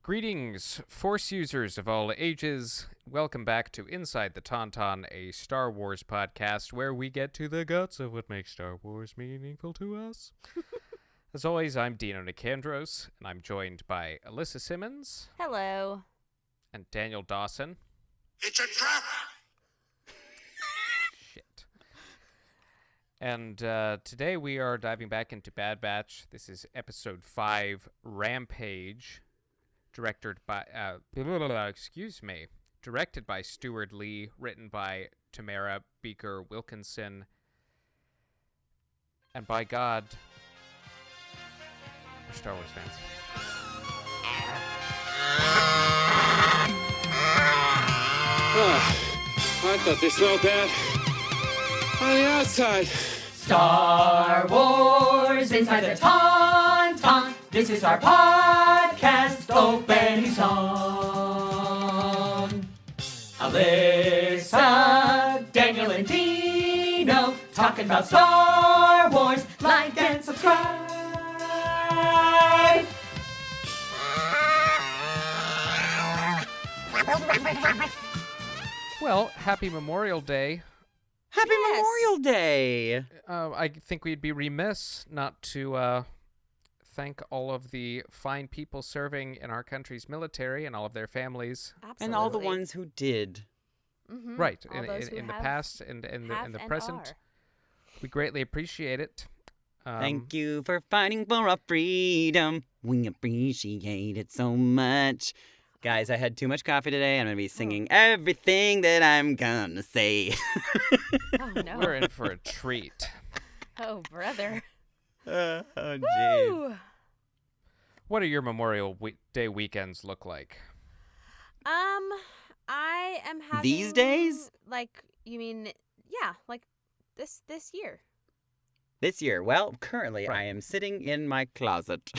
Greetings, Force users of all ages. Welcome back to Inside the Tauntaun, a Star Wars podcast where we get to the guts of what makes Star Wars meaningful to us. As always, I'm Dino Nicandros, and I'm joined by Alyssa Simmons. Hello. And Daniel Dawson. It's a trap! Shit. And today we are diving back into Bad Batch. This is episode 5, Rampage. Directed by Stuart Lee, written by Tamara Beaker Wilkinson, and by God, we're Star Wars fans. I thought they smelled bad on the outside. Star Wars Inside the Tauntaun. This is our podcast opening song. Alyssa, Daniel, and Dino talking about Star Wars. Like and subscribe. Well, happy Memorial Day. Happy Memorial Day! I think we'd be remiss not to thank all of the fine people serving in our country's military and all of their families. Absolutely. And all the ones who did. Mm-hmm. Right, All those who in the have- past and in the and present. are. We greatly appreciate it. Thank you for fighting for our freedom. We appreciate it so much. Guys, I had too much coffee today. I'm going to be singing everything that I'm going to say. Oh, no. We're in for a treat. Oh, brother. Oh, jeez. Woo! What do your Memorial Day weekends look like? I am having... These days? Like, you mean, yeah, like this year. This year, well, currently Right. I am sitting in my closet.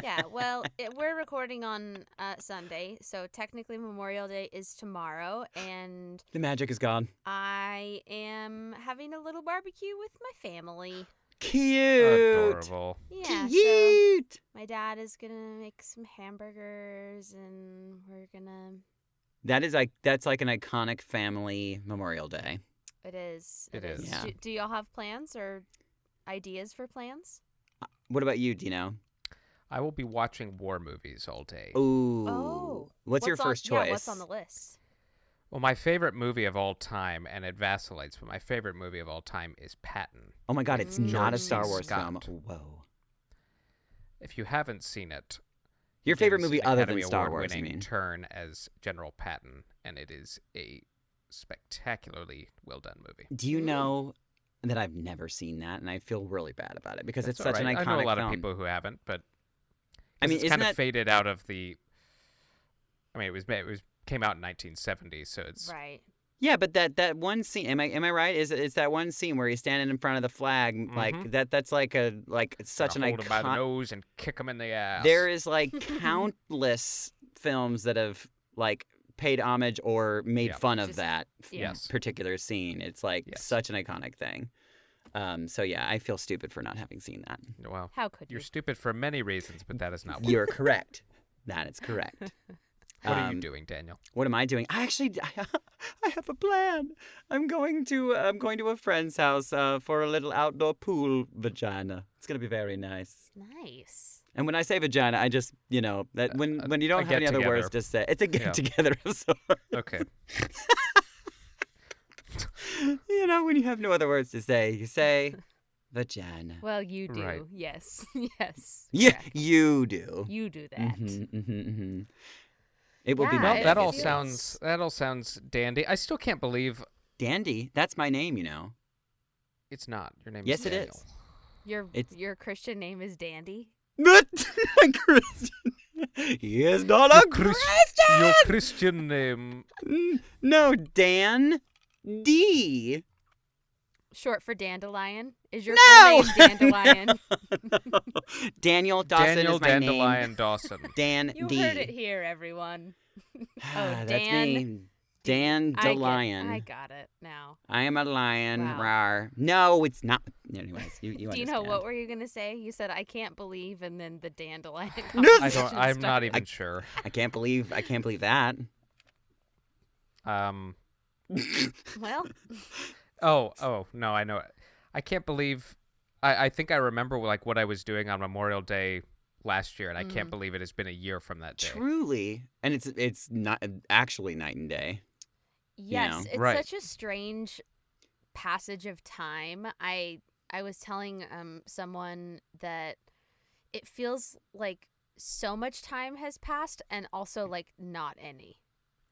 Yeah, well, we're recording on Sunday, so technically Memorial Day is tomorrow, and The magic is gone. I am having a little barbecue with my family. Cute. Adorable. Yeah, so Cute. my dad is gonna make some hamburgers, and we're gonna... That's like an iconic family Memorial Day. It is. It is. Yeah. Do y'all have plans or ideas for plans? What about you, Dino? I will be watching war movies all day. Ooh. Oh. What's your first choice? Yeah, what's on the list? Well, my favorite movie of all time, and it vacillates, but my favorite movie of all time is Patton. Oh my God, it's not a George Star C. Wars film. Scott. Whoa. If you haven't seen it, Your favorite gives movie an other Academy than Star Wars, you Award-winning mean? turn as General Patton, and it is a spectacularly well done movie. Do you know that I've never seen that, and I feel really bad about it because That's it's such all an right. iconic I know a lot film. of people who haven't, but I mean, it's isn't kind of that faded out of the. I mean, it was came out in 1970, so it's Right. Yeah, but that one scene, am I right? It's that one scene where he's standing in front of the flag, like that's like such an hold him by the icon. nose and kick him in the ass. There is like countless films that have like paid homage or made Yeah. fun of Just- that Yes. particular scene. It's like Yes. such an iconic thing. So yeah, I feel stupid for not having seen that. Well, How could you're you? stupid for many reasons, but that is not one. You're correct. That is correct. What are you Um, doing, Daniel? What am I doing? I have a plan. I'm going to a friend's house for a little outdoor pool vagina. It's gonna be very nice. Nice. And when I say vagina, I just that when you don't a have any other words get-together. to say, it's a get Yeah. together of sorts. Okay. When you have no other words to say, you say vagina. Well, you do. Right. Yes. Yes. Yeah, Correct. you do. You do that. Mhm. It will be Yeah, my Well, it that all feels- sounds dandy. I still can't believe Dandy. That's my name, you know. it's not. Your name Yes, is it Daniel. is. It's- Your Christian name is Dandy. But a Christian. He is not a Christian. Your Christian name. No, Dan. D. Short for Dandelion. Is your No! full name Dandelion? Daniel Dawson Daniel is my Dandelion Dawson. name. Dan You D. heard it here, everyone. That's Dan. me. Dandelion. I got it now. I am a lion. Wow. Rawr. No, it's not. Anyways, you Do you understand. know what were you gonna say? You said I can't believe, and then the dandelion. I'm not conversation even sure. I can't believe that. Well, Oh, no, I know it. I can't believe. I think I remember like what I was doing on Memorial Day last year, and I can't believe it has been a year from that day. Truly, and it's not actually night and day. yes, know. it's Right. such a strange passage of time. I was telling someone that it feels like so much time has passed, and also like not any.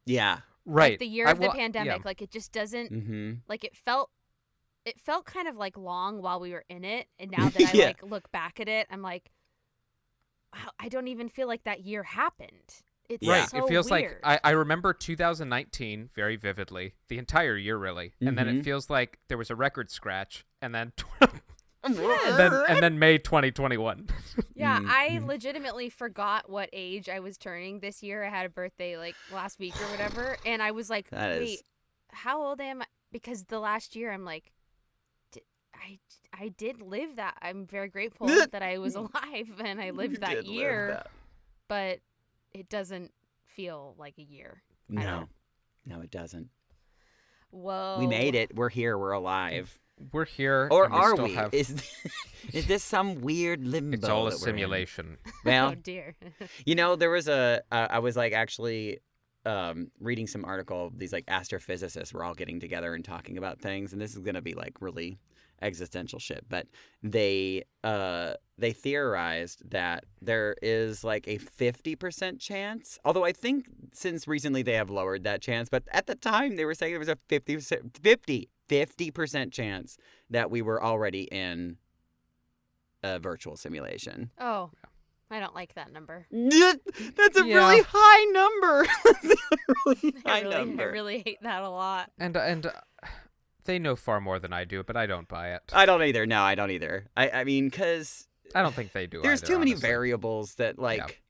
Yeah. Right. Like the year I- of the well, pandemic, yeah. like it just doesn't. Mm-hmm. Like it felt kind of like long while we were in it, and now that I Yeah. like look back at it, I'm like, wow, I don't even feel like that year happened. It's Yeah. Right. so It feels weird. like I remember 2019 very vividly, the entire year really, and then Mhm. it feels like there was a record scratch, and then Yes. and then May 2021. Yeah, I Mhm. legitimately forgot what age I was turning this year. I had a birthday like last week or whatever, and I was like, That is- wait, how old am I? Because the last year I'm like, I did live that. I'm very grateful that I was alive and I lived that year, but it doesn't feel like a year. I No. don't- No, it doesn't. Whoa. We made it. We're here. We're alive. We're here, Or and we are still we? have. Is this some weird limbo? It's all a that we're in? simulation. Well, Oh dear. you know, there was I was like actually reading some article. These like astrophysicists were all getting together and talking about things, and this is gonna be like really existential shit. But they theorized that there is like a 50% chance. Although I think since recently they have lowered that chance, but at the time they were saying there was a 50% chance that we were already in a virtual simulation. Oh, I don't like that number. That's a Yeah. really high number. That's a really high I number. really hate that a lot. And they know far more than I do, but I don't buy it. I don't either. No, I don't either. I mean, because I don't think they do. there's either, too many honestly. variables that like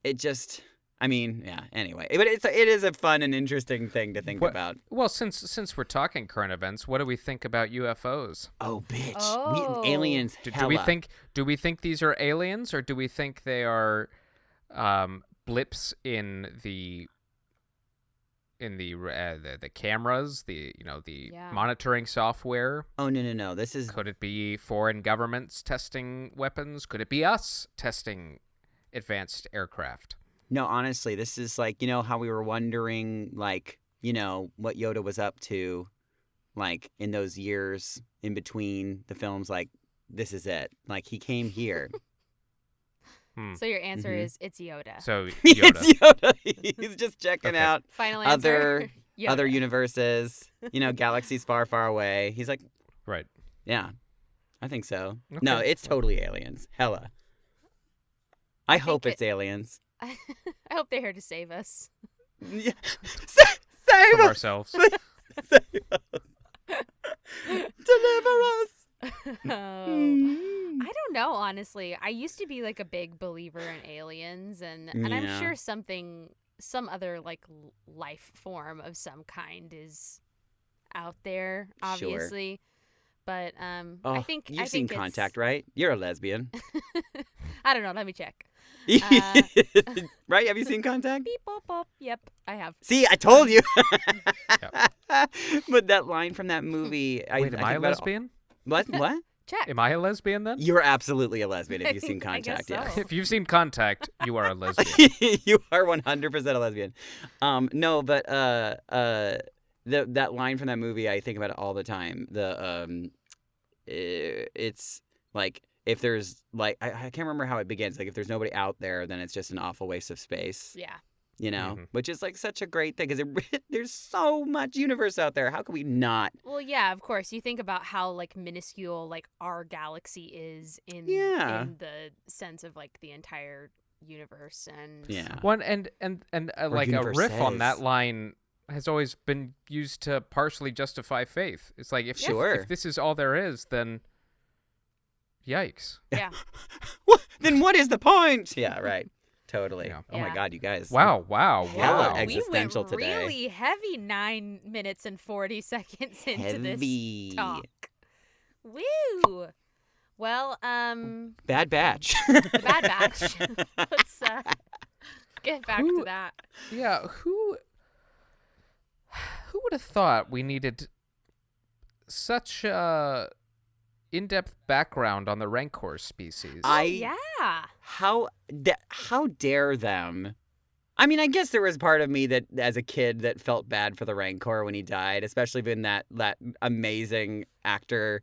it just. I mean, yeah. Anyway, but it is a fun and interesting thing to think What- about. Well, since we're talking current events, what do we think about UFOs? Oh, bitch. Oh. Aliens. Do hella. we think these are aliens, or do we think they are blips in the cameras, the Yeah. monitoring software? Oh no. This is Could it be foreign governments testing weapons? Could it be us testing advanced aircraft? no. Honestly, this is like how we were wondering like what Yoda was up to, like in those years in between the films. Like this is it. Like he came here. So your answer Mhm. is it's Yoda. So It's Yoda. Yoda. He's just checking Okay. out Final other answer. Yoda. other universes, galaxies far, far away. He's like, Right. yeah, I think so. No, Okay. it's totally aliens. Hella. I hope think it's aliens. I hope they're here to save us. Yeah. Save From us! ourselves. Save us! Deliver us! Oh. I don't know, honestly. I used to be like a big believer in aliens, and I'm Yeah. sure some other like life form of some kind is out there, obviously. But Oh, I think you've I seen think Contact, right? You're a lesbian, I don't know. Let me check. right? Have you seen Contact? Beep bop bop. Yep, I have. See, I told you. Yep. But that line from that movie. Wait, am I I think a about it all- lesbian? What? What? Check. Am I a lesbian then? You're absolutely a lesbian if you've seen I guess Contact. Yes. so. If you've seen Contact, you are a lesbian. You are 100% a lesbian. No, but that line from that movie, I think about it all the time. It's like if there's like I can't remember how it begins. Like if there's nobody out there, then it's just an awful waste of space. Yeah. Mhm. Which is like such a great thing because there's so much universe out there. How can we not? Well, yeah, of course. You think about how like minuscule like our galaxy is in Yeah. in the sense of like the entire universe, and Yeah. One and like a riff on that universes. line has always been used to partially justify faith. It's like if Sure. this is all there is, then yikes. yeah. What? Then what is the point? Yeah, right. Totally. Yeah. Oh my Yeah. God, you guys. Wow. Hella we existential went today. really heavy 9 minutes and 40 seconds into Heavy. this talk. Woo! Well, Bad batch. the Bad Batch. Let's get back to that. Yeah, who would have thought we needed such in-depth background on the Rancor species? Yeah. How dare them? I mean, I guess there was part of me that, as a kid, that felt bad for the Rancor when he died, especially when that amazing actor,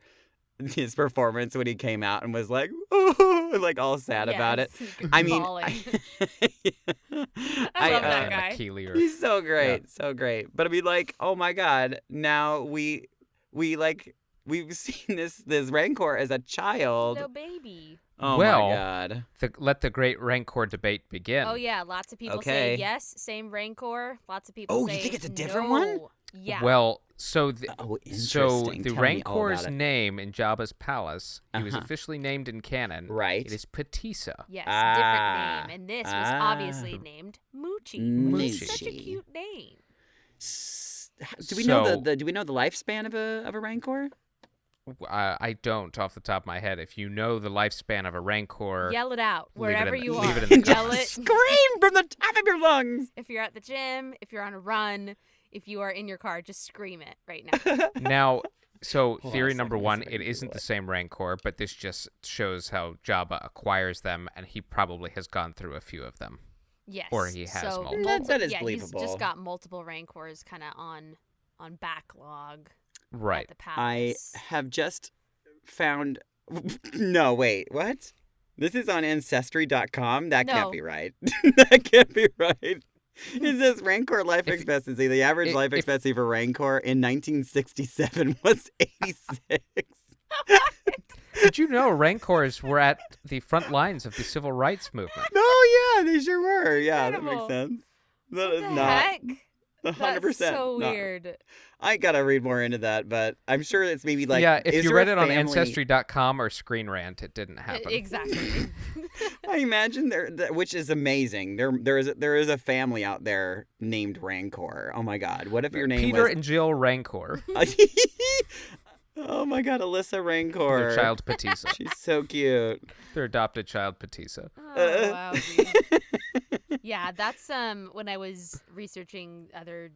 his performance when he came out and was like, oh, like all sad about it. Yes, I mean, bawling. I love that Ian guy. McKeely or- He's so great, so great. But I mean, like, oh my God, now we've seen this Rancor as a child. No baby. Oh Well, my God. let the great Rancor debate begin. Oh yeah, lots of people Okay. say yes, same Rancor. Lots of people Oh, say you think it's a different no. one? Yeah. Well, so the Oh, so interesting. the Tell me all Rancor's about it. name in Jabba's palace, he was Uh-huh. officially named in canon. Right. It is Patissa. Yes, Ah. different name. And this was obviously named Moochie. Which is such a Moochie. cute name. Do we know So- the do we know the lifespan of a Rancor? I don't off the top of my head. If you know the lifespan of a Rancor, Yell it out leave it wherever in the- you leave are. it in the Yell it. Scream from the top of your lungs. If you're at the gym, if you're on a run, if you are in your car, just scream it right now. now, so Hold on a theory second, number let me one, see if I it can isn't Google the it. same Rancor, but this just shows how Jabba acquires them, and he probably has gone through a few of them. Yes. Or he has so multiple. That is yeah, he's believable. just got multiple Rancors kind of on backlog Right. at the I palace. have just found. No, wait, what? This is on Ancestry.com? That No. can't be right. That can't be right. It says Rancor life If- expectancy. The average life if- expectancy for Rancor in 1967 was 86. Did you know Rancors were at the front lines of the civil rights movement? Oh, yeah, they sure were. Yeah, that Incredible. makes sense. That What is the not heck? 100%. That's so not- weird. I gotta read more into that, but I'm sure it's maybe like. yeah, if is you there read a it on family- Ancestry.com or Screen Rant, it didn't happen. Exactly. I imagine which is amazing. There is a family out there named Rancor. Oh my God! What if your name Peter was? and Jill Rancor, Oh my God, Alyssa their Rancor. child Patissa, She's so cute. their adopted child Patissa. Oh, wow. Yeah, that's when I was researching other,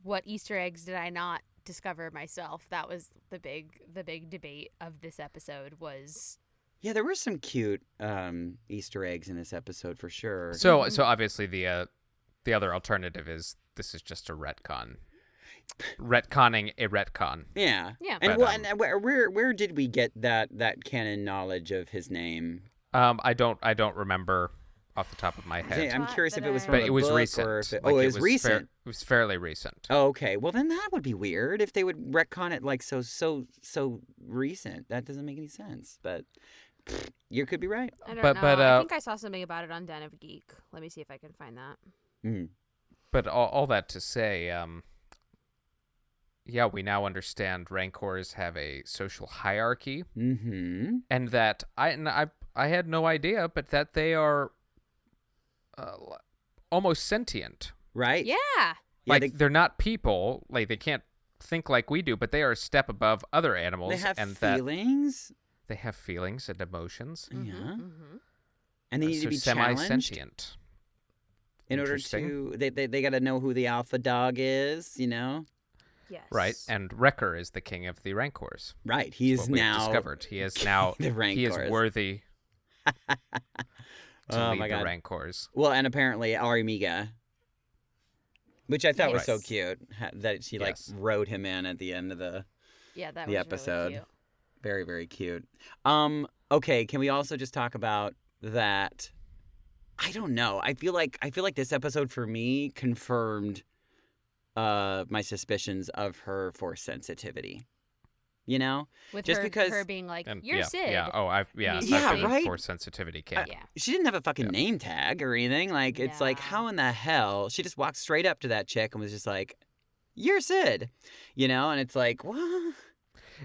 what Easter eggs did I not discover myself? That was the big debate of this episode was Yeah, there were some cute Easter eggs in this episode for sure. So obviously the other alternative is this is just a retcon, retconning a retcon. Yeah. Yeah. And But, well, and where did we get that canon knowledge of his name? I don't remember off the top of my head, I'm Thought curious if that it was I- from but a it was book recent. or if it, Like, it was recent. It was fairly recent. Oh, okay. Well, then that would be weird if they would retcon it like so recent. That doesn't make any sense. But you could be right. I don't But- know. but, I think I saw something about it on Den of Geek. Let me see if I can find that. Mm. But all that to say, yeah, we now understand Rancors have a social hierarchy, Mm-hmm. and that I had no idea, but that they are almost sentient. Right? Yeah. Yeah, Like they're not people, like they can't think like we do, but they are a step above other animals, they have and feelings. that they have feelings and emotions. Yeah. Mm-hmm. And they need so to be challenged semi-sentient. in order Interesting. to. They got to know who the alpha dog is. You know. Yes. Right, and Wrecker is the king of the Rancors. Right. He That's is what we've now discovered. He is now the he is Rancors. worthy to Oh lead my the God. Rancors. Well, and apparently Armiga, which I thought was so Yes. cute that she like Yes. rode him in at the end of the Yeah, that the was episode. really cute. Very, very cute. Okay, can we also just talk about that? I don't know. I feel like this episode for me confirmed my suspicions of her Force sensitivity. You know? With Just her, because- her being like, And "You're yeah, Sid." yeah. Oh, I've Yeah, been right? for sensitivity camp. Yeah. She didn't have a fucking Yeah. name tag or anything. Like, it's like, No. how in the hell? She just walked straight up to that chick and was just like, "You're Sid." You know? And it's like, what?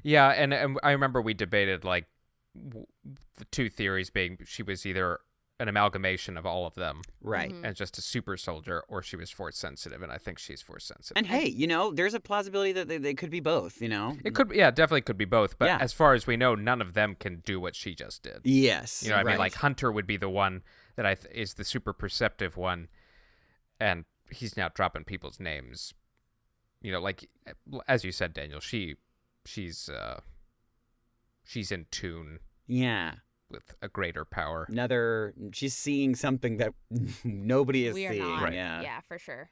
Yeah, and I remember we debated like the two theories being she was either an amalgamation of all of them, Right. Mhm. and just a super soldier, or she was force sensitive, and I think she's force sensitive. And hey, there's a plausibility that they could be both, It could, definitely could be both. But Yeah. as far as we know, none of them can do what she just did. Yes. You know what I mean? right. Like Hunter would be the one that is the super perceptive one, and he's now dropping people's names. You know, like as you said, Daniel, she's in tune Yeah. with a greater power. She's seeing something that nobody is We are seeing. not. Right. Yeah. Yeah, for sure.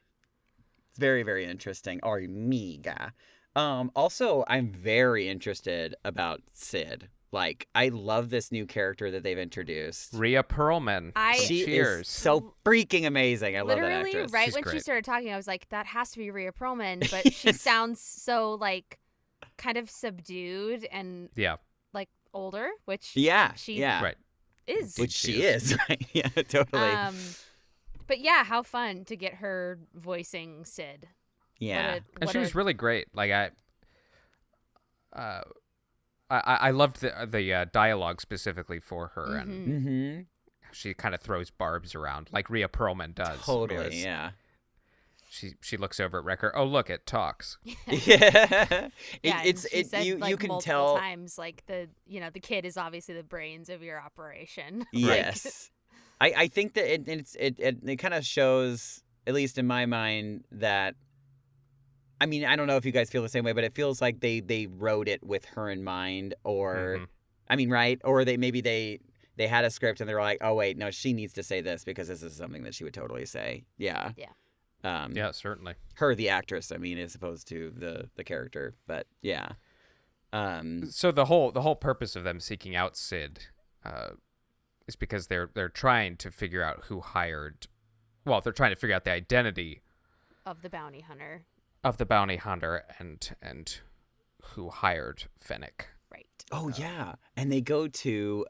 It's very, very interesting. Amiga. Also, I'm very interested about Sid. Like, I love this new character that they've introduced. Rhea Perlman. She Cheers. is so freaking amazing. I love that Literally, actress. right She's when she great. started talking, I was like, that has to be Rhea Perlman, but she sounds so like kind of subdued and Yeah. like older, which Yeah. she yeah. Right. is. Which She she is. is, right? Yeah, totally. But yeah, how fun to get her voicing Sid. yeah. And she was really great. Like I loved the dialogue specifically for her, and Mm-hmm. she kind of throws barbs around like Rhea Perlman does. Totally, whereas yeah. She looks over at Wrecker. Oh, look, it talks. Yeah. Yeah, It's and she said, you like, can multiple tell. times like the kid is obviously the brains of your operation. Like, Yes. I think that it kind of shows, at least in my mind, that I mean, I don't know if you guys feel the same way, but it feels like they wrote it with her in mind, or Mhm. I mean, right? Or they had a script and they're like, oh wait, no, she needs to say this because this is something that she would totally say. Yeah. Yeah. Yeah, certainly. Her, the actress, I mean, as opposed to the character, but yeah. So the whole purpose of them seeking out Sid is because they're trying to figure out who hired. Well, they're trying to figure out the identity of the bounty hunter. of the bounty hunter and who hired Fennec. Right. Oh yeah, and they go to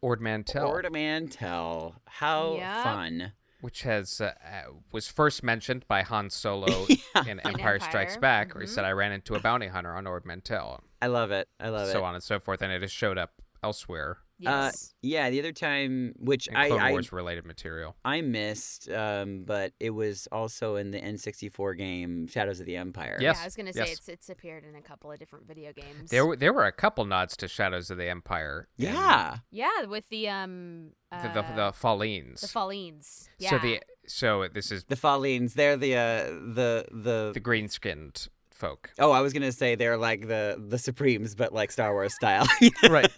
Ord Mantell, Ord Mantell. How Yep. fun! which was first mentioned by Han Solo in Empire Strikes Empire, Back, where he said, "I ran into a bounty hunter on Ord Mantell," I love it. I love so it. on and so forth, and it has showed up elsewhere Yes. Yeah, the other time, which in Clone I Wars related material. I missed, but it was also in the N64 game Shadows of the Empire. Yes. Yeah, I was gonna say yes. it's appeared in a couple of different video games. There were a couple nods to Shadows of the Empire. in Yeah. Yeah, with the the Fallines. the Fallines. Yeah. So this is The Fallines. They're the the green skinned folk. Oh, I was gonna say they're like the Supremes, but like Star Wars style. Right.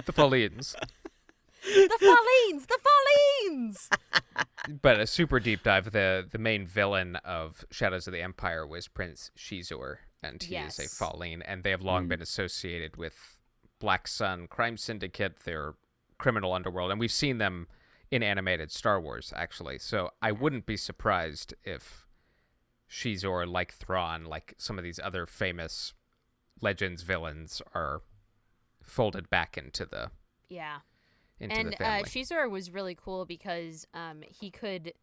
The Fallines. the Fallines. The Fallines. But a super deep dive, the main villain of Shadows of the Empire was Prince Shizor, and he is a Yes. Falline, and they have long been associated with Black Sun Crime Syndicate, their criminal underworld, and we've seen them in animated Star Wars, actually. So I wouldn't be surprised if Shizor, like Thrawn, like some of these other famous Legends villains, are folded back into the Yeah. into And the family. Shizor was really cool because he could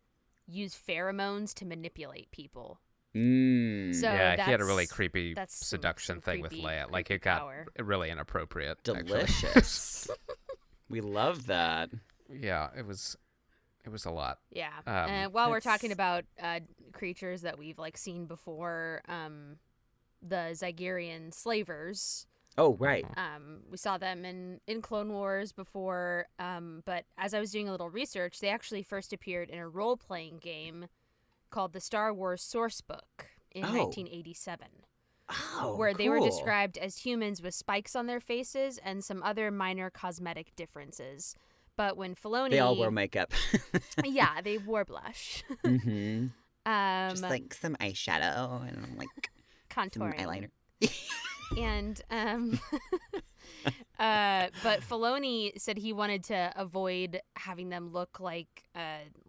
use pheromones to manipulate people. Mm. So yeah, he had a really that's- creepy that's some seduction thing with creepy- Leia. Like creepy it got power. really inappropriate. actually. Delicious. We love that. Yeah, it was a lot. Yeah. Um, and while we're that's- talking about creatures that we've like seen before, the Zygerian slavers. Oh, right. We saw them in Clone Wars before, but as I was doing a little research, they actually first appeared in a role-playing game called the Star Wars Sourcebook in Oh. 1987, Oh, where they were cool. described as humans with spikes on their faces and some other minor cosmetic differences. But when Filoni, They all wore makeup. yeah, they wore blush, Mm-hmm. Just um, like some eyeshadow and like some contouring. eyeliner. And but Filoni said he wanted to avoid having them look like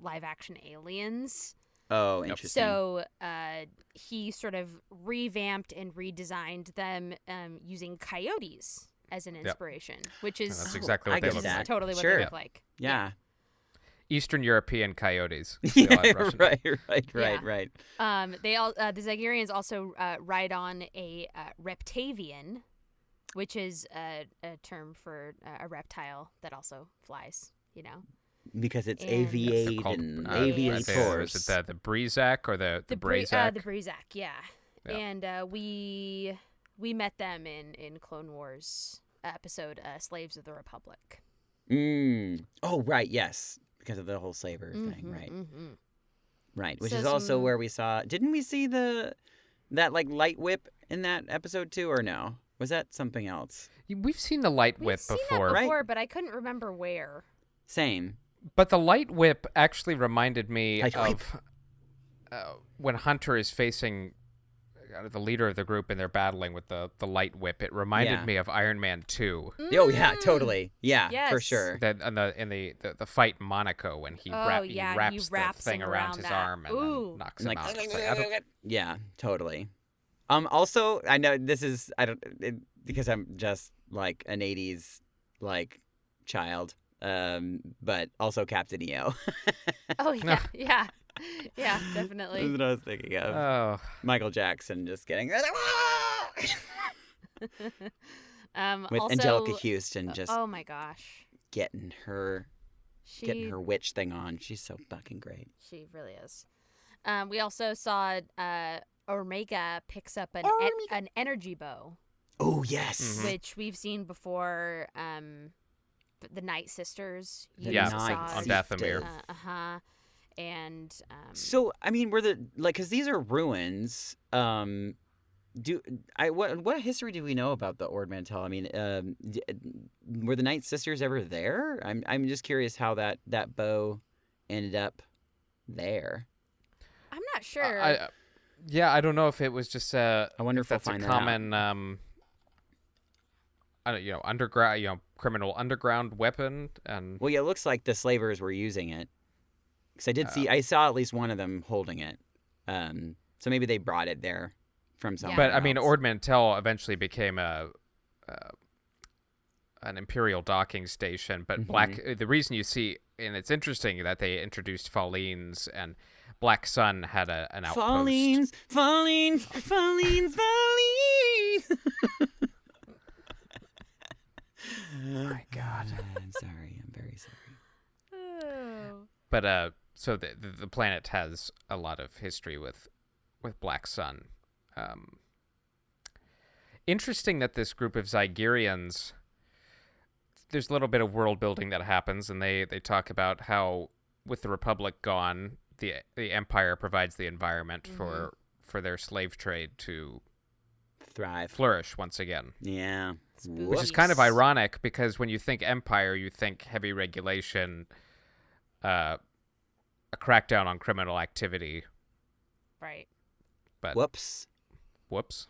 live action aliens. Oh, interesting. So he sort of revamped and redesigned them using coyotes as an inspiration, which is That's exactly I what they get look that. like. totally what Sure. they look like. yeah. Eastern European coyotes. They all have Russian right. Yeah. Right. They all the Zygerians also ride on a reptavian, which is a term for a reptile that also flies. You know. because it's And- aviate They're called, and I think, aviators. is it the Breezak or the the Brazak? the Brezak, yeah. Yeah. And we met them in Clone Wars episode Slaves of the Republic. Oh, right, yes. Because of the whole slaver thing, right. Mm-hmm. Right, which So is also some- where we saw... Didn't we see that like light whip in that episode too, or no? Was that something else? We've seen the light We've whip seen before. that Right. before, but I couldn't remember where. Same. But the light whip actually reminded me Light whip. of when Hunter is facing the leader of the group and they're battling with the light whip. It reminded Yeah. me of Iron Man 2. Oh, yeah, totally. Yeah, for Yes. sure. That in the fight in Monaco when he, Oh, he yeah, he wraps wraps the thing him around around his that. arm and Ooh. then knocks Like, him out. It's like, I don't- yeah, totally. Also, I know this is because I'm just like an '80s like child. But also Captain EO. Oh yeah, yeah, yeah, That's definitely. what I was thinking of. Oh, Michael Jackson just getting with Also, Angelica Houston just oh my gosh, getting her witch thing on. She's so fucking great. She really is. We also saw Omega picks up an energy bow, Oh yes. Mhm. which we've seen before. The Night Sisters. Yeah, saw on Dathomir. And So I mean, because these are ruins. What history do we know about the Ord Mantell? I mean, were the Night Sisters ever there? I'm just curious how that bow ended up there. I'm not sure. I don't know if it was just I wonder if if we'll that's a find that out. common underground, criminal underground weapon, and Well, yeah, it looks like the slavers were using it. Because I saw at least one of them holding it. So maybe they brought it there from somewhere. but I mean, else. Ord Mantell eventually became an imperial docking station. But Mm-hmm. the reason you see, and it's interesting that they introduced Fallines, and Black Sun had an outpost. Fallings. Oh my God. I'm sorry. I'm very sorry. Oh. But so the planet has a lot of history with Black Sun. Interesting that this group of Zygerians, there's a little bit of world building that happens, and they talk about how with the Republic gone, the Empire provides the environment for their slave trade to Thrive. flourish once again. Yeah. Which is kind of ironic because when you think Empire, you think heavy regulation, a crackdown on criminal activity. Right. But Whoops. whoops.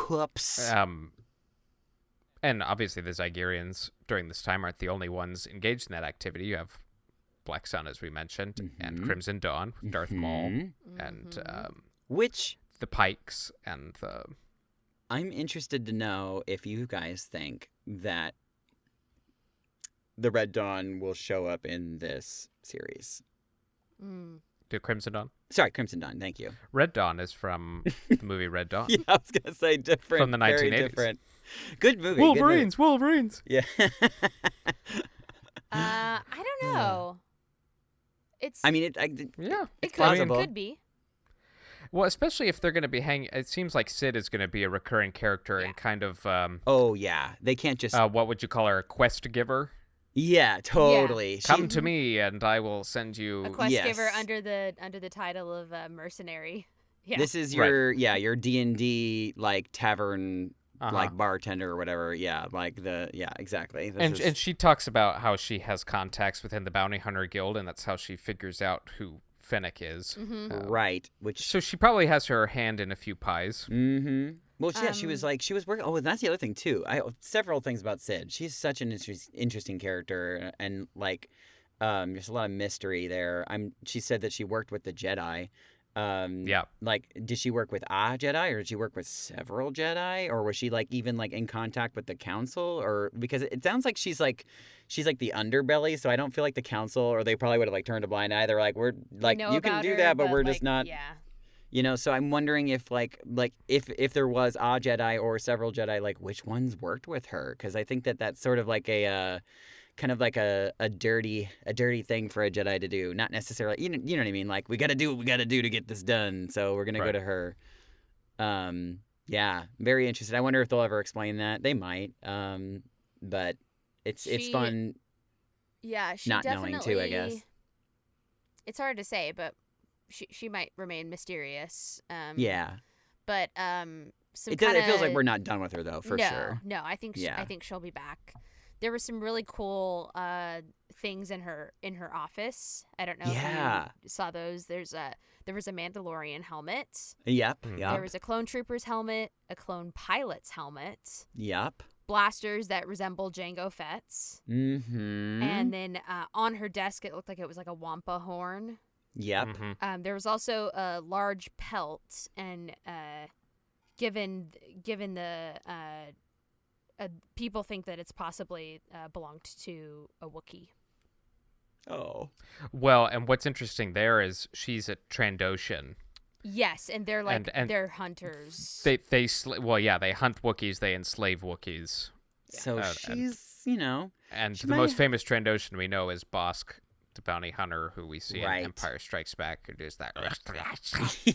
Whoops. And obviously the Zygerians during this time aren't the only ones engaged in that activity. You have Black Sun, as we mentioned, and Mhm. Crimson Dawn, with Darth Maul, Mhm. and Which the Pikes, and the... I'm interested to know if you guys think that the Red Dawn will show up in this series. Mm. The Crimson Dawn? Sorry, Crimson Dawn. Thank you. Red Dawn is from the movie Red Dawn. Yeah, I was gonna say different. From the very 1980s. different. Good movie. good movie. Wolverines! Yeah. I don't know. It's. I mean, Yeah. it plausible. could be. Well, especially if they're going to be hanging... It seems like Sid is going to be a recurring character and kind of... Oh yeah, they can't just. what would you call her? A quest giver? Yeah, totally. She- Come to me and I will send you... A quest Yes. giver under the title of mercenary. Yeah. This is Right. your D&D like tavern Uh-huh. like bartender or whatever. Yeah, exactly. This And she talks about how she has contacts within the Bounty Hunter Guild, and that's how she figures out who Fennec is. Mm-hmm. right, which So she probably has her hand in a few pies. mm-hmm. Well, yeah, she was Um, working. Oh, and that's the other thing too. Several things about Sid. She's such an interesting character, and like, there's a lot of mystery there. She said that she worked with the Jedi. Yeah. Like, did she work with a Jedi, or did she work with several Jedi, or was she like even like in contact with the Council, or because it sounds like she's like the underbelly, so I don't feel like the Council, or they probably would have like turned a blind eye. They're like, we're like, know you can about do her, that, but we're just like, not. Yeah. You know, so I'm wondering if like if there was a Jedi or several Jedi, like which ones worked with her? Because I think that's sort of like a kind of like a dirty thing for a Jedi to do. Not necessarily, you know what I mean? Like, we got to do what we got to do to get this done. So we're going to go Right. to her. Yeah, very interested. I wonder if they'll ever explain that. They might. But it's She- fun. Yeah, she Not definitely. knowing too, I guess. It's hard to say, but she might remain mysterious. Yeah. But some It feels like kinda- we're not done with her though, for no, sure. No, I think Yeah. I think she'll be back. There were some really cool things in her office. I don't know Yeah. if you saw those. There was a Mandalorian helmet. Yep. Mm. Yep. There was a clone trooper's helmet, a clone pilot's helmet, Yep. blasters that resemble Jango Fett's, Mm-hmm. and then on her desk it looked like it was like a wampa horn. Yep. Mhm. There was also a large pelt, and given the people think that it's possibly belonged to a Wookiee. Oh. Well, and what's interesting there is she's a Trandoshan. Yes, and they're like And- they're hunters. They they hunt Wookiees, they enslave Wookiees. So And- she's, you know, And She the most might- famous Trandoshan we know is Bosk, the bounty hunter who we see Right. in Empire Strikes Back, who does that.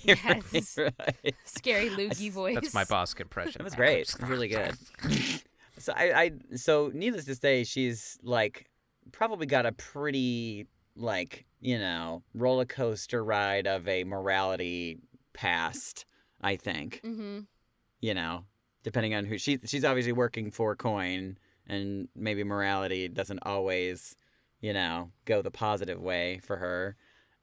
Yes. right. Scary Loogie voice. That's my Bosk impression. That was great. It was really good. So so needless to say, she's like probably got a pretty like, you know, roller coaster ride of a morality past, I think. Mm-hmm. You know, depending on who she's obviously working for coin, and maybe morality doesn't always, you know, go the positive way for her.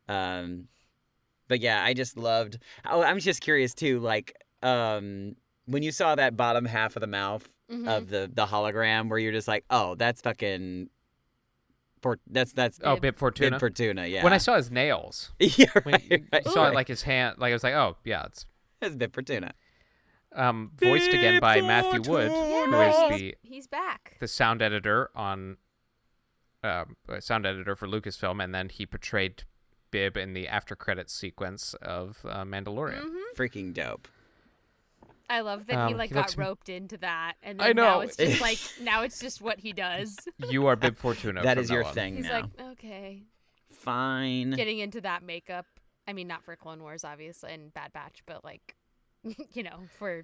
But yeah, I just loved. Oh, I'm just curious too, like when you saw that bottom half of the mouth Mm-hmm. of the hologram, where you're just like, oh, that's fucking. That's Oh, Bib. Bib Fortuna. Bib Fortuna, yeah. When I saw his nails, yeah, when right, you right, saw right. like his hand, like I was like, oh yeah, it's It's Bib Fortuna. voiced again by Matthew Wood, who is He's back. the sound editor on sound editor for Lucasfilm, and then he portrayed Bib in the after credits sequence of Mandalorian. Mm-hmm. Freaking dope. I love that he He got looks- roped into that, and I then now know. it's just like now it's just what he does. You are Bib Fortuna. That from is your now on. thing He's now. like, okay, Fine. getting into that makeup. I mean, not for Clone Wars, obviously, and Bad Batch, but like, you know, for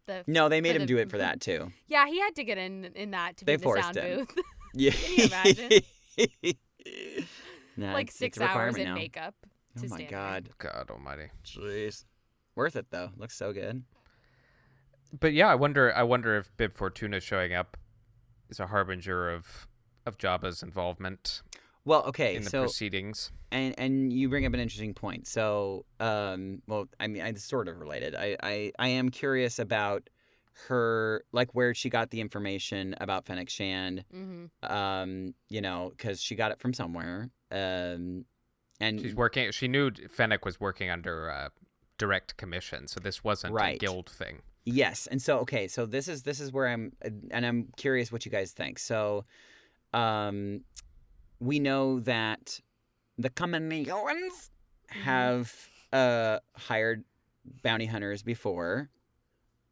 the No, they made for him the- do it for that too. Yeah, he had to get in that to They be the forced sound him. booth. Yeah. Can you imagine? No, Like it's 6 a hours requirement in now. makeup. Oh to my stand god. God Almighty. Jeez. Worth it though. Looks so good. But yeah, I wonder if Bib Fortuna showing up is a harbinger of Jabba's involvement Well, okay, in the so proceedings. and you bring up an interesting point. So, well, I mean, it's sort of related. I am curious about her, like where she got the information about Fennec Shand. Mm-hmm. You know, because she got it from somewhere. And She's working. She knew Fennec was working under direct commission, so this wasn't a Right. guild thing. yes, and so okay, so this is where I'm curious what you guys think. So, we know that the Kaminoans have hired bounty hunters before,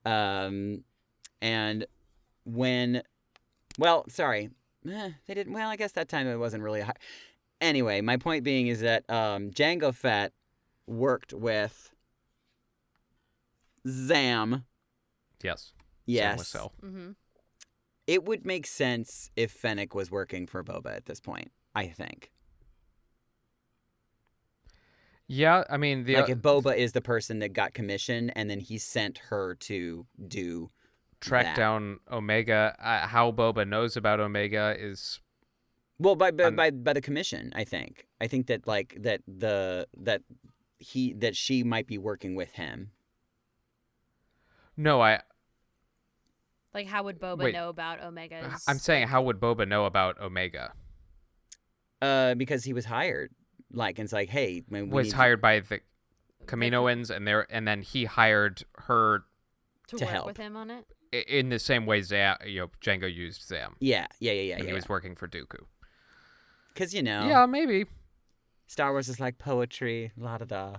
and when, well, sorry, they didn't. Well, I guess that time it wasn't really. Anyway, my point being is that Jango Fett worked with Zam. Yes. Yes. Sam Wissell. Mm-hmm. It would make sense if Fennec was working for Boba at this point, I think. Yeah, I mean the Like if Boba is the person that got commission and then he sent her to do track that. down Omega. How Boba knows about Omega is Well, by the commission, I think. I think that like that she might be working with him. no. Like, how would Boba Wait. know about Omega's? I'm saying, how would Boba know about Omega? Because he was hired. Like, and it's like, hey, man, we Was need hired by the Kaminoans, and then he hired her to to work help. with him on it. in the same way Jango used Zam. Yeah. When he was working for Dooku. Because you know, Yeah, maybe. Star Wars is like poetry, la da da.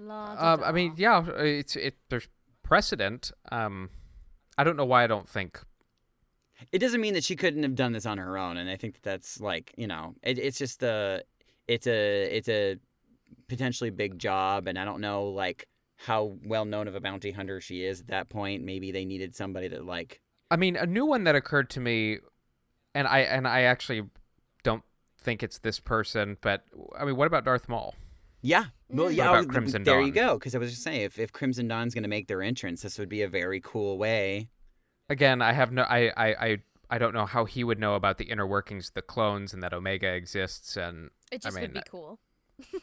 I mean, yeah, there's precedent. I don't know why I don't think It doesn't mean that she couldn't have done this on her own, and I think that's like, it's just it's a potentially big job, and I don't know like how well known of a bounty hunter she is at that point. Maybe they needed somebody that like. I mean, a new one that occurred to me, and I actually don't think it's this person, but I mean, what about Darth Maul? Yeah. Well, yeah. What about Crimson there Dawn? you go. Because I was just saying, if Crimson Dawn's going to make their entrance, this would be a very cool way. Again, I have no, I don't know how he would know about the inner workings of the clones and that Omega exists, and It just I mean, would be cool.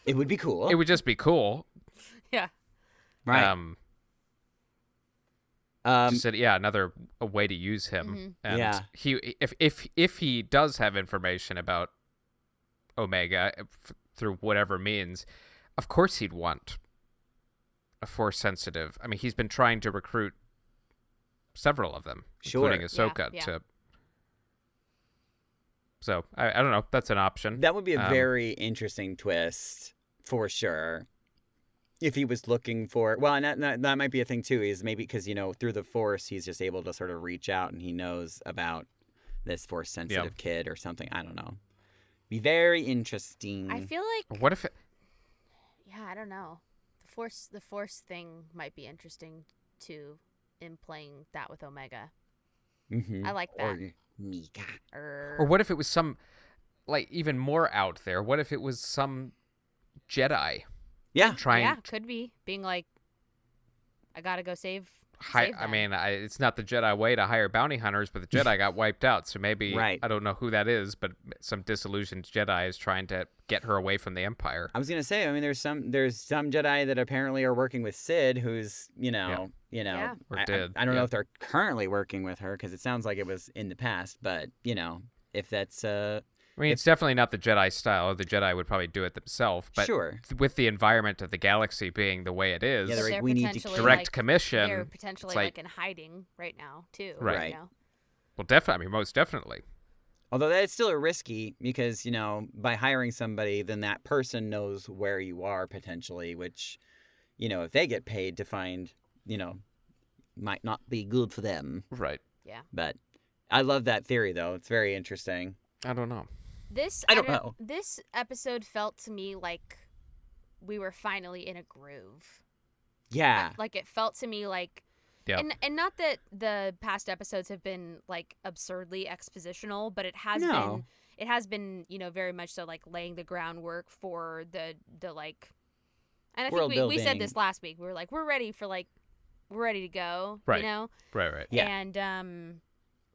It would be cool. it would just be cool. Yeah. Right. Just another a way to use him. And Yeah. he if he does have information about Omega through whatever means, of course he'd want a Force sensitive. I mean, he's been trying to recruit several of them, Sure. including Ahsoka. Yeah. So I don't know. That's an option. That would be a very interesting twist for sure. If he was looking for, well, and that might be a thing too, is maybe because, through the Force, he's just able to sort of reach out and he knows about this Force sensitive kid or something. I don't know. Be very interesting. I feel like What if it, yeah, I don't know. The force thing might be interesting too in playing that with Omega. Mm-hmm. I like that. Or Mika. or what if it was some, like, even more out there? What if it was some Jedi Yeah. trying? Yeah, could be being like, I gotta go save. I them. mean, it's not the Jedi way to hire bounty hunters, but the Jedi got wiped out, so maybe Right. I don't know who that is, but some disillusioned Jedi is trying to get her away from the Empire. I was gonna say, I mean, there's some Jedi that apparently are working with Sid, who's Yeah. Or I did, don't know yeah. if they're currently working with her because it sounds like it was in the past, but if that's I mean, it's definitely not the Jedi style. The Jedi would probably do it themselves, but sure, with the environment of the galaxy being the way it is, Yeah, they're But like, they're we need to potentially, direct like, commission. They're potentially it's like, in hiding right now too. Right. You know? well, definitely, I mean, most definitely. although that's still risky because by hiring somebody, then that person knows where you are potentially, which if they get paid to find, might not be good for them. Right. Yeah. But I love that theory though; it's very interesting. I don't know. I don't know. This episode felt to me like we were finally in a groove. Yeah. Like it felt to me like, Yeah. and not that the past episodes have been like absurdly expositional, but it has No. been very much so like laying the groundwork for the like, and I World think we said building. this last week. We were like, we're ready to go. Right. Right. Yeah. And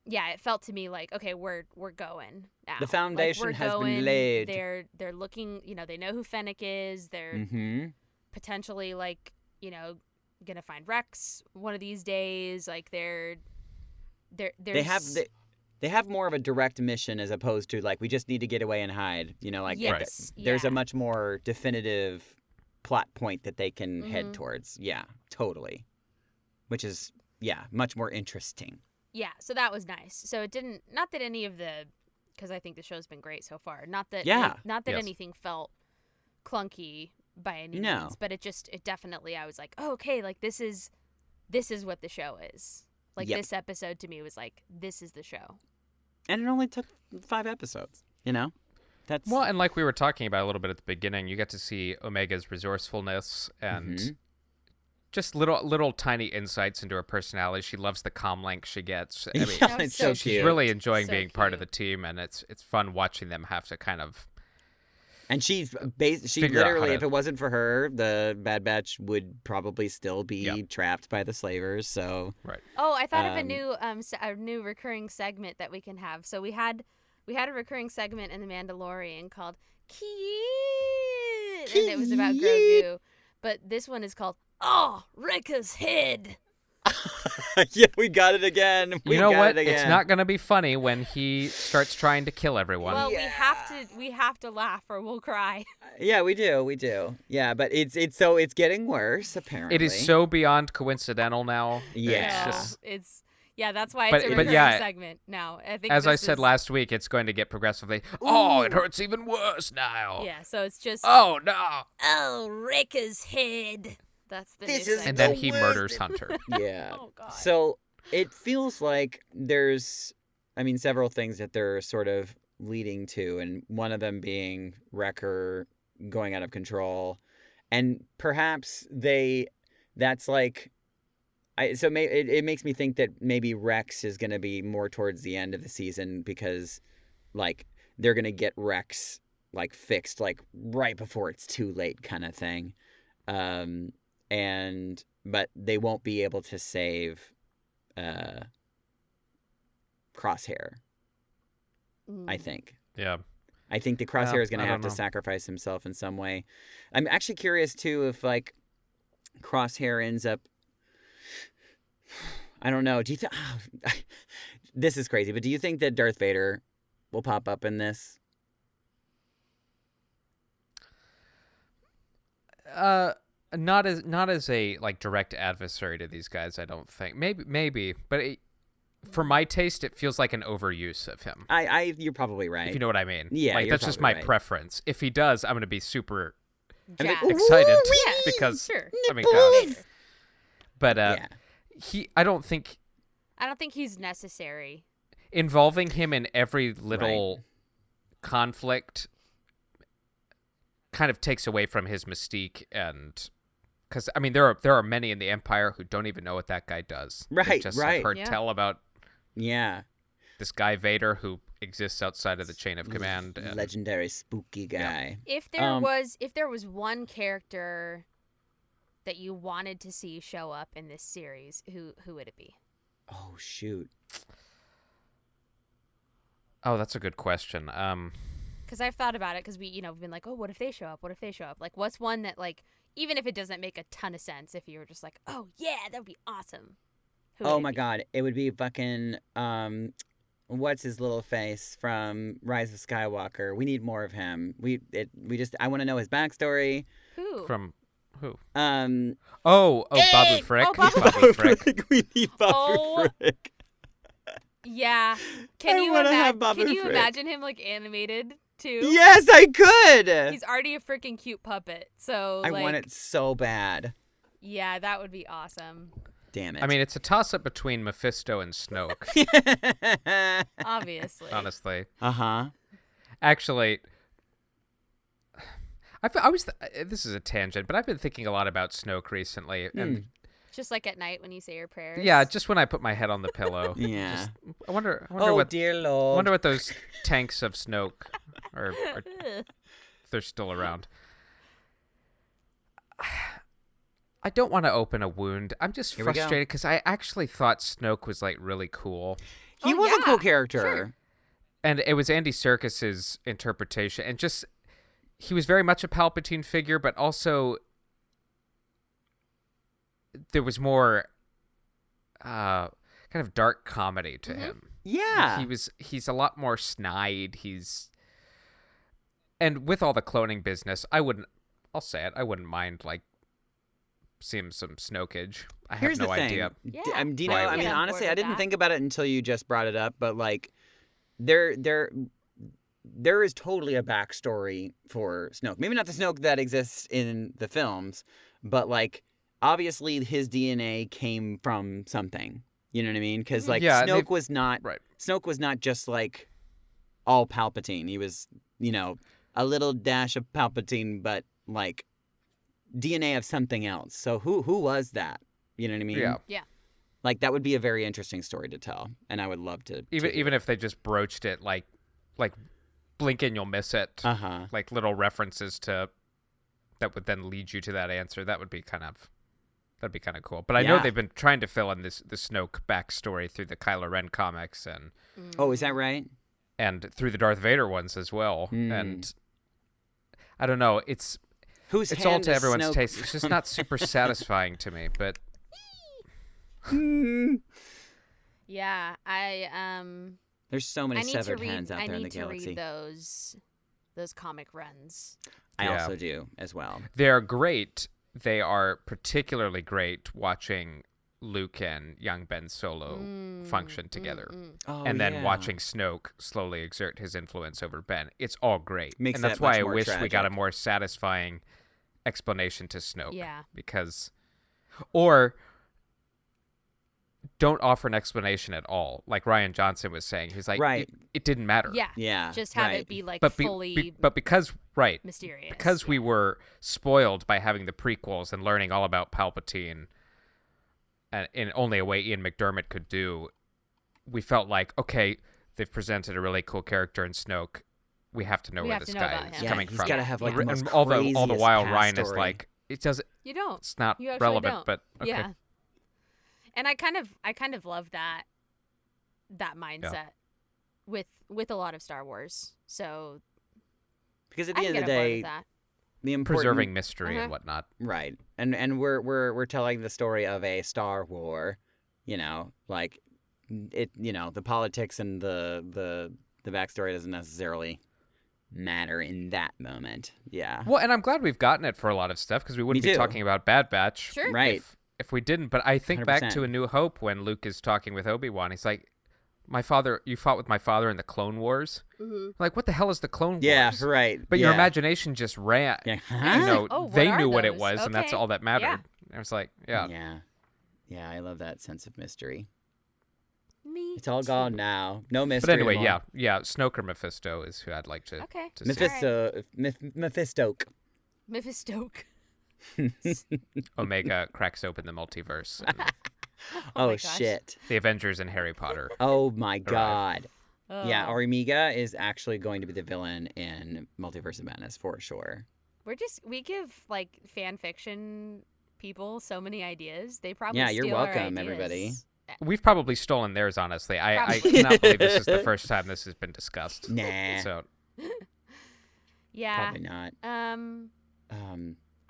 yeah, it felt to me like, okay, we're going now. The foundation Like, we're has been going. laid. They're looking, they know who Fennec is. They're Mm-hmm. potentially like, gonna find Rex one of these days. Like there's They have more of a direct mission as opposed to like we just need to get away and hide. Yes, there's yeah. a much more definitive plot point that they can Mm-hmm. head towards. Yeah, totally. Which is much more interesting. Yeah, so that was nice. So it didn't, not that any of the, because I think the show's been great so far. Not that Yeah. not that Yes. anything felt clunky by any No. means, but it definitely, I was like, oh, okay, like this is what the show is. Like Yep. this episode to me was like, this is the show. And it only took 5 episodes, That's Well, and like we were talking about a little bit at the beginning, you get to see Omega's resourcefulness and Mhm. just little tiny insights into her personality. She loves the comlink she gets. I mean, Yeah, That was it's so so cute. she's cute. really enjoying So being part of the cute. team, and it's fun watching them have to kind of And she Figure out how literally, to- if it wasn't for her, the Bad Batch would probably still be Yep. trapped by the slavers. So right. Oh, I thought of a Um, new a new recurring segment that we can have. So we had a recurring segment in The Mandalorian called Cute, and it was about Grogu. But this one is called Rika's head. yeah, we got it again. We You know got what? It again. It's not going to be funny when he starts trying to kill everyone. Well, we have to laugh or we'll cry. Yeah, we do. Yeah, but it's getting worse apparently. it is so beyond coincidental now. Yeah. It's just, That's why But- it's a but recurring yeah, segment now. I think as I this said is- last week, it's going to get progressively. Oh, it hurts even worse now. Yeah, so it's just Oh no! Rika's head. That's the This new is And segment. then he murders Hunter. Yeah. Oh, God. So it feels like there's several things that they're sort of leading to, and one of them being Wrecker going out of control, and perhaps that's like, it makes me think that maybe Rex is going to be more towards the end of the season, because like they're going to get Rex like fixed like right before it's too late, kind of thing, but they won't be able to save Crosshair. I think. Yeah. I think the Crosshair is going to have to know. sacrifice himself in some way. I'm actually curious too if like Crosshair ends up. I don't know. Do you think this is crazy? But do you think that Darth Vader will pop up in this? Not as a like direct adversary to these guys. I don't think. Maybe, but. For my taste, it feels like an overuse of him. You're probably right. If you know what I mean. Yeah, like you're that's just my probably right. preference. If he does, I'm going to be super Jazzed. excited Yeah, because sure. I mean, gosh. But Yeah. I don't think he's necessary. involving him in every little conflict kind of takes away from his mystique, and because I mean there are many in the Empire who don't even know what that guy does. They Right, just right. have heard Yeah. tell about Yeah. this guy Vader who exists outside of the chain of command. And, Legendary spooky guy. If there was one character that you wanted to see show up in this series, who would it be? Oh shoot. oh, that's a good question. Because I've thought about it. Because we've been like, oh, what if they show up? What if they show up? Like, what's one that like, even if it doesn't make a ton of sense, if you were just like, oh yeah, that would be awesome. Who would Oh it my be? god, it would be fucking what's his little face from Rise of Skywalker? We need more of him. I want to know his backstory. Who? From who? Um Babu Frick. Oh, Babu Babu Frick. We need Babu Oh. Frick. Yeah. Can I you wanna have Babu Can you Frick. imagine him like animated too? Yes, I could. He's already a freaking cute puppet. So I like, want it so bad. Yeah, that would be awesome. Damn it. I mean, it's a toss-up between Mephisto and Snoke, Obviously. honestly. uh-huh. Actually, I was. This is a tangent, but I've been thinking a lot about Snoke recently, and Just like at night when you say your prayers. yeah, just when I put my head on the pillow. Yeah. I wonder Oh what. dear I Lord. wonder what those tanks of Snoke are if they're still around. I don't want to open a wound. I'm just Here we go. frustrated because I actually thought Snoke was like really cool. He Oh, was a yeah, cool character. sure. And it was Andy Serkis's interpretation, and just he was very much a Palpatine figure, but also there was more kind of dark comedy to him. Yeah. He's a lot more snide. And with all the cloning business, I'll say it, I wouldn't mind like seeing some Snokage. I Here's have no the thing. idea. Yeah. Do you know, Right. I mean, Get on honestly, board I with didn't that. think about it until you just brought it up, but like there is totally a backstory for Snoke. Maybe not the Snoke that exists in the films, but like obviously his DNA came from something. You know what I mean? Because like Yeah, Snoke was not Right. Snoke was not just like all Palpatine. He was, a little dash of Palpatine, but like DNA of something else. So who was that? You know what I mean? Yeah. Yeah. Like that would be a very interesting story to tell, and I would love to. Even if they just broached it like blink and you'll miss it. Uh-huh. Like little references to that would then lead you to that answer. That'd be kind of cool. But I know Yeah. they've been trying to fill in the Snoke backstory through the Kylo Ren comics Oh, is that right? and through the Darth Vader ones as well. And I don't know. It's Whose all hand to is everyone's Snoke taste. It's just not super satisfying to me. But Yeah. There's so many I need to severed read. hands out I there in the need to galaxy. read those comic runs. I Yeah. also do as well. they're great. They are particularly great watching Luke and young Ben Solo function together. Oh, And then yeah. watching Snoke slowly exert his influence over Ben. It's all great. Makes and that's that why much I more wish we got a tragic. more satisfying explanation to Snoke. Yeah. Because or don't offer an explanation at all. Like Ryan Johnson was saying, he's like, Right. it didn't matter. Yeah. Yeah. Just have right. it be like But fully but because mysterious. because we were spoiled by having the prequels and learning all about Palpatine, and in only a way Ian McDermott could do, we felt like, okay, they've presented a really cool character in Snoke. We have to know We where have this to know guy about is him. Yeah, coming he's from. got to have like the most And all the while craziest Ryan past is story. like, it doesn't. You don't. It's not You actually relevant, don't. but okay. Yeah. And I kind of love that mindset with a lot of Star Wars. So Because at I the can end of get the on board day, with that. the important Preserving mystery Uh-huh. and whatnot. right, and we're telling the story of a Star War, like it, the politics and the backstory doesn't necessarily matter in that moment. Yeah. Well, and I'm glad we've gotten it for a lot of stuff because we wouldn't Me be too. talking about Bad Batch. Sure. Right. If we didn't, but I think back 100%. to A New Hope when Luke is talking with Obi-Wan. He's like, you fought with my father in the Clone Wars. Mm-hmm. Like, what the hell is the Clone Yeah. Wars? Right. But yeah. your imagination just ran. Yeah. You know, Oh, what they are knew what it those? was, and that's Okay. all that mattered. Yeah. I was like, yeah. Yeah. I love that sense of mystery. Me. It's all gone now. No mystery. But anyway, anymore. yeah. Snoke or Mephisto is who I'd like to. Okay. to see. Mephisto. Mephistoke. Mephistoke. Omega cracks open the multiverse. And Oh Oh, my gosh. shit. the Avengers and Harry Potter. Oh my god. Yeah, Oh. Omega is actually going to be the villain in Multiverse of Madness for sure. We give like fan fiction people so many ideas. They probably Yeah, you're steal our welcome, ideas. everybody. We've probably stolen theirs, honestly. I Probably. cannot believe this is the first time this has been discussed. Nah, So Yeah. probably not.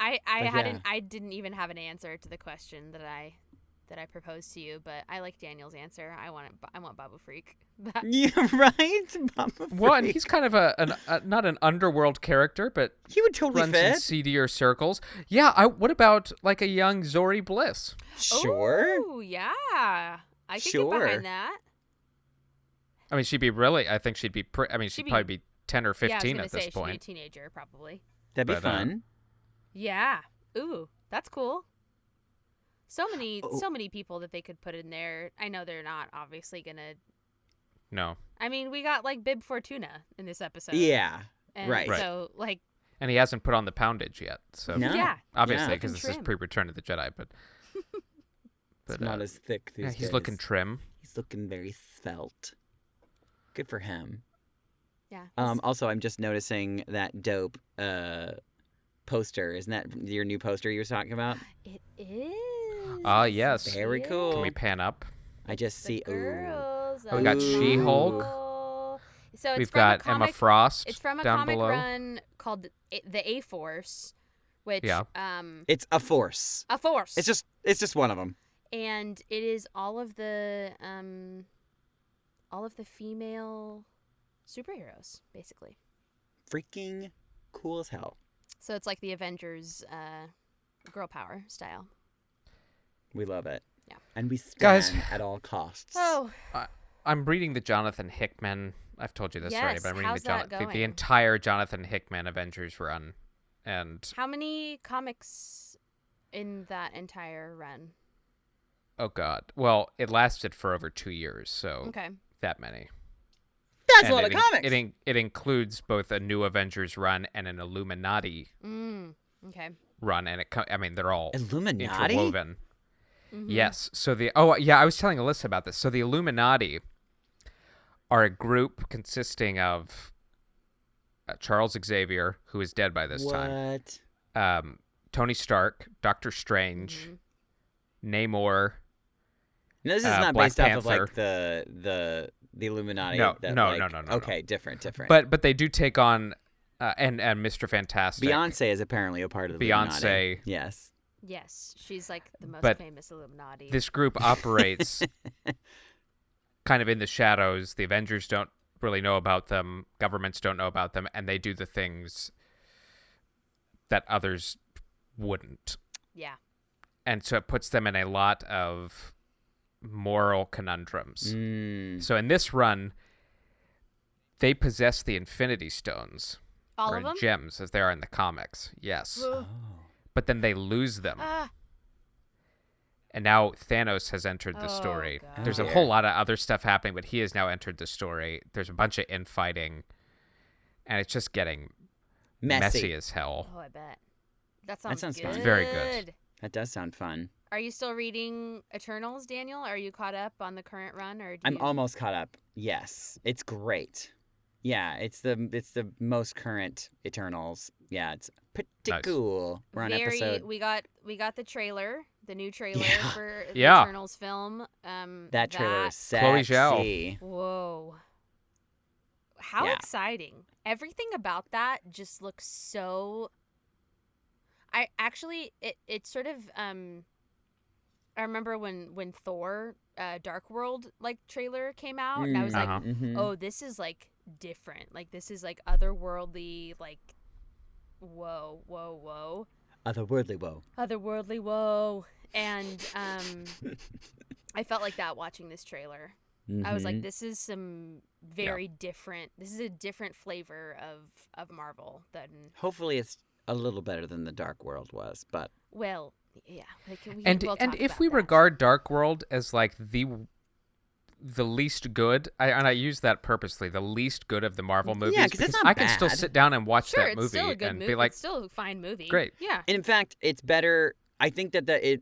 I But hadn't I didn't even have an answer to the question that I proposed to you, but I like Daniel's answer. I want Babu Freak. That- Yeah, right. Mama well, and Freak. he's kind of not an underworld character, but He would totally runs in fit. seedier circles. Yeah. What about like a young Zori Bliss? Sure. Oh yeah, I could Sure. get behind that. I mean, she'd be really. I think she'd be. She'd She'd be- probably be 10 or 15 yeah, I was gonna at say this she'd be a point. teenager probably. That'd be But, fun. Yeah. Ooh, that's cool. So many Oh. people that they could put in there. I know they're not obviously gonna. No. I mean, we got like Bib Fortuna in this episode. Yeah. And right. So like, And he hasn't put on the poundage yet. So No. yeah, obviously, Yeah. because this Looking is trim. pre-Return of the Jedi, but It's not as thick these yeah, days. he's looking trim. He's looking very svelte. Good for him. yeah. Also, I'm just noticing that dope poster. Isn't that your new poster you were talking about? It is. Ah, yes. Very cool. Can we pan up? I just see. The girls. We got of She-Hulk. Marvel. So it's We've from got a comic, Emma Frost It's from a down comic below. run called the A Force, which Yeah. It's a force. a force. It's just one of them. and it is all of the female superheroes basically. Freaking cool as hell. So it's like the Avengers girl power style. We love it. Yeah. And we stand Guys. at all costs. Oh, I'm reading the Jonathan Hickman. I've told you this already, Yes, but I'm reading how's that the going? entire Jonathan Hickman Avengers run, and how many comics in that entire run? oh god, well, it lasted for over 2 years, so Okay. that many. That's And a lot of comics. It includes both a new Avengers run and an Illuminati Okay. run, and they're all Illuminati? interwoven. Mm-hmm. Yes. So I was telling Alyssa about this. So the Illuminati are a group consisting of Charles Xavier, who is dead by this time, What? Tony Stark, Doctor Strange, Namor. No, this is Uh, not Black based off of Panther. like the Illuminati. No, that, no, like- no. Okay, different. But they do take on and Mr. Fantastic. Beyonce is apparently a part of the Illuminati. Beyonce. Yes. Yes, she's like the most But famous Illuminati. This group operates kind of in the shadows. The Avengers don't really know about them. Governments don't know about them, and they do the things that others wouldn't. Yeah. And so it puts them in a lot of moral conundrums. Mm. So in this run, they possess the Infinity Stones. All or of them? gems, as they are in the comics. Yes. Ugh. But then they lose them. Ah. And now Thanos has entered the story. God. There's a whole lot of other stuff happening, but he has now entered the story. There's a bunch of infighting, and it's just getting messy as hell. Oh, I bet. That sounds sounds good. fun. It's very good. That does sound fun. Are you still reading Eternals, Daniel? Are you caught up on the current run, or I'm almost caught up. Yes, it's great. Yeah, it's the most current Eternals. Yeah, it's pretty Nice. cool. We're on episode. We got the trailer, the new trailer Yeah. for the Yeah. Eternals film. That trailer is Chloe Zhao. sexy. Whoa. How Yeah. exciting. Everything about that just looks so it sort of I remember when Thor Dark World trailer came out and I was like, Mhm. "Oh, this is different. This is otherworldly, whoa, whoa, whoa. Otherworldly woe. Otherworldly, whoa." And I felt like that watching this trailer. I was like, Mhm. this is some very different. This is a different flavor of Marvel than Hopefully, it's a little better than the Dark World was, but well, yeah. We'll And talk if about we that. regard Dark World as the least good, I use that purposely, the least good of the Marvel movies, Yeah, 'cause it's because not I can still bad. sit down and watch sure, that it's movie still a good and movie. be like, It's still a fine movie. great. Yeah. and in fact, it's better. I think that it,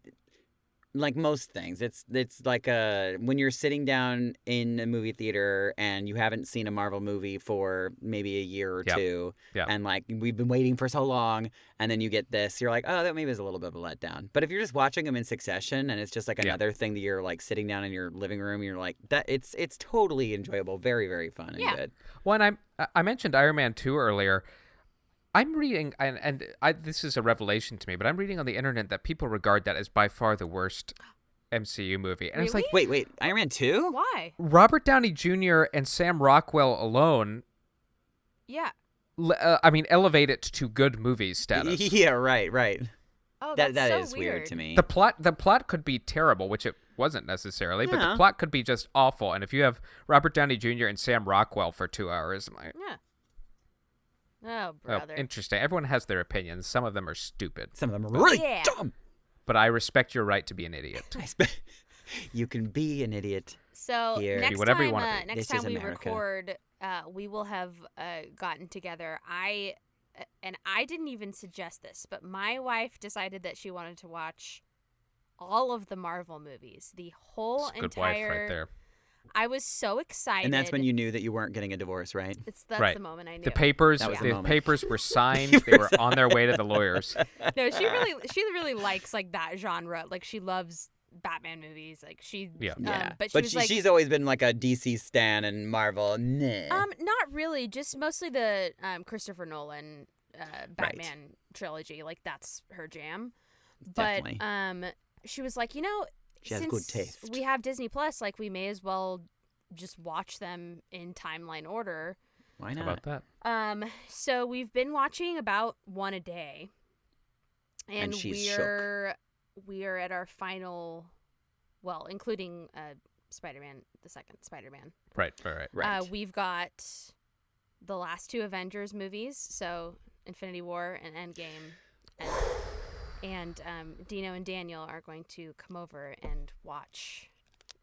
like most things, it's like when you're sitting down in a movie theater and you haven't seen a Marvel movie for maybe a year or Yep. two, Yep. and we've been waiting for so long, and then you get this, you're like, oh, that maybe is a little bit of a letdown. But if you're just watching them in succession and it's just Yeah. another thing that you're sitting down in your living room, and you're like, that it's totally enjoyable, very very fun and Yeah. good. Well, and I mentioned Iron Man 2 earlier. I'm reading, and this is a revelation to me, but I'm reading on the internet that people regard that as by far the worst MCU movie. And it's like, Wait, Iron Man 2? Why? Robert Downey Jr. and Sam Rockwell alone, Yeah. elevate it to good movie status. Yeah, right. Oh, That that's so is weird to me. The plot could be terrible, which it wasn't necessarily, but the Yeah. plot could be just awful. And if you have Robert Downey Jr. and Sam Rockwell for 2 hours, I'm like, Yeah. Oh, oh, brother. interesting. Everyone has their opinions. Some of them are stupid, Some of them are really Yeah. dumb. but I respect your right to be an idiot. You can be an idiot. So Here. next Be whatever you time, wanna be. next This time is we America. record, we will have gotten together. I didn't even suggest this, but my wife decided that she wanted to watch all of the Marvel movies, the whole It's a good entire. wife right there. I was so excited. And that's when you knew that you weren't getting a divorce, right? That's Right. the moment I knew. The papers, That was the the moment. papers were signed. They were on their way to the lawyers. No, she really likes that genre. She loves Batman movies. Yeah. But but was like, she's always been like a DC stan and Marvel. Nah. not really. Just mostly the Christopher Nolan Batman trilogy. That's her jam. Definitely. But she was like, She has since good taste. we have Disney Plus, we may as well just watch them in timeline order. Why How not? about that? So we've been watching about one a day, And she's we are at our final, well, including Spider-Man, the second Spider-Man. Right. Right. We've got the last two Avengers movies, so Infinity War and Endgame, and Dino and Daniel are going to come over and watch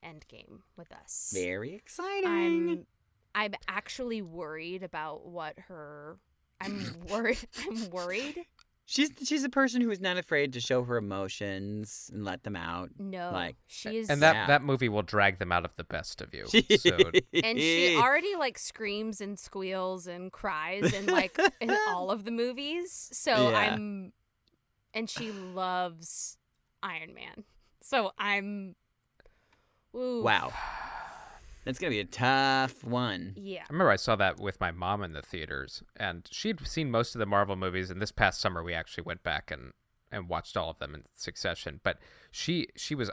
Endgame with us. Very exciting. I'm actually worried about what her. I'm worried. She's a person who is not afraid to show her emotions and let them out. No, she is. And Yeah. that movie will drag them out of the best of you. So And she already screams and squeals and cries in all of the movies. So Yeah. and she loves Iron Man. So I'm. Ooh. Wow. That's gonna be a tough one. Yeah. I remember I saw that with my mom in the theaters, and she'd seen most of the Marvel movies. And this past summer, we actually went back and watched all of them in succession. But she was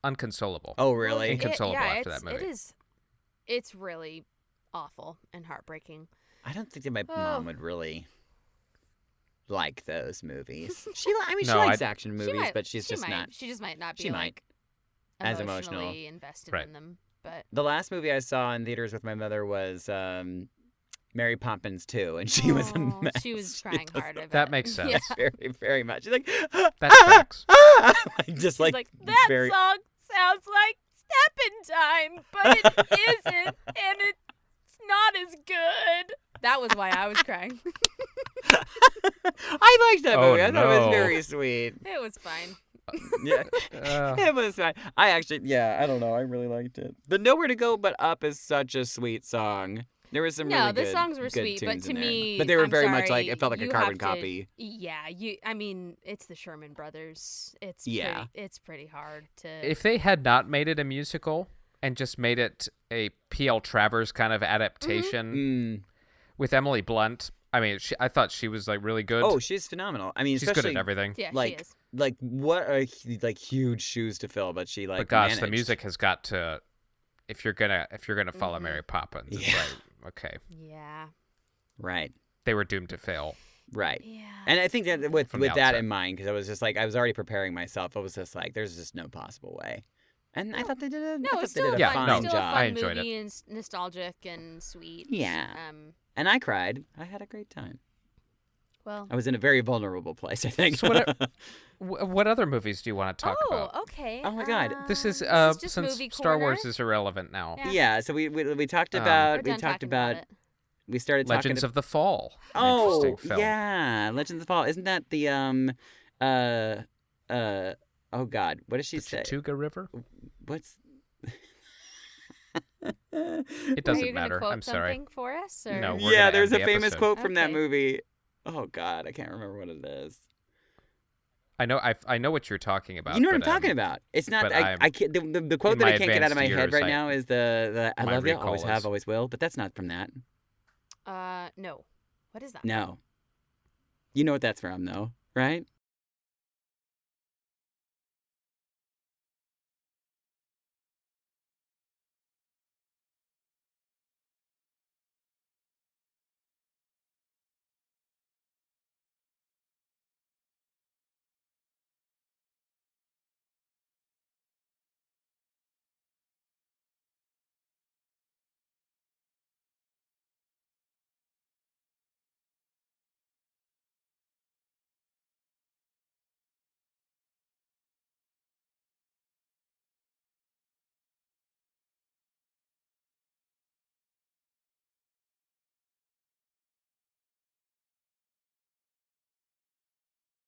unconsolable. Oh, really? Inconsolable after that movie. It is. It's really awful and heartbreaking. I don't think that my Oh. mom would really like those movies. She No, likes I- action She movies, might- but she's she just might. not. She just might not be She might. As emotional. emotionally invested Right. in them. But The last movie I saw in theaters with my mother was Mary Poppins too, and she was a Oh, mess. she was crying hard. I bet. That makes sense. Yeah. Very, very much. She's like, That's facts. just She's like, like, that very. song sounds like Steppin' Time, but it isn't, and it's not as good. That was why I was crying. I liked that Oh, movie. I thought it was no. very sweet. It was fine. Yeah. Uh, It was fine. I actually, yeah, I don't know. I really liked it. The Nowhere to Go But Up is such a sweet song. There was some No, really the good, songs were good sweet, but tunes to in there. me, But they were I'm very much sorry, like, it felt like a you carbon have to- copy. Yeah, I mean, it's the Sherman Brothers. It's Yeah. it's pretty hard to. if they had not made it a musical and just made it a P.L. Travers kind of adaptation Mm. with Emily Blunt, I mean, I thought she was like really good. Oh, she's phenomenal. I mean, she's good especially at everything. yeah, like, she is. like what are like huge shoes to fill, but she like But gosh, the managed. music has got to. If you're gonna follow Mhm. Mary Poppins, it's Yeah. like okay, Yeah. Right, they were doomed to fail. right. Yeah. And I think that with From the that outset. in mind, because I was just like, I was already preparing myself. I was just like, there's just no possible way. And I thought they did a, No, I thought it's they still did a a Yeah, fun, fine no, still a job. fun I enjoyed movie and nostalgic and sweet. Yeah. And I cried. I had a great time. Well. I was in a very vulnerable place, I think. So what other movies do you want to talk about? Okay. Oh my God. This is just since movie Star corner. Wars is irrelevant now. Yeah. Yeah, so we talked Um, about We're we done talked talking about it. we started Legends talking of the Fall. An Oh, interesting film. yeah, Legends of the Fall. Isn't that the oh God, what does she The say? Chattooga River. What's It Are doesn't you gonna matter. quote I'm sorry. something for us? Or? No, we're Yeah, gonna there's a end the famous episode. quote from that Okay. movie. Oh God, I can't remember what it is. I know what you're talking about. You know what I'm but, talking about. It's not. but I can't. The quote in that my I can't get out of my advanced head years, right now is the I my love you, recall always have, is- always will. But that's not from that. No. What is that? No. You know what that's from, though, right?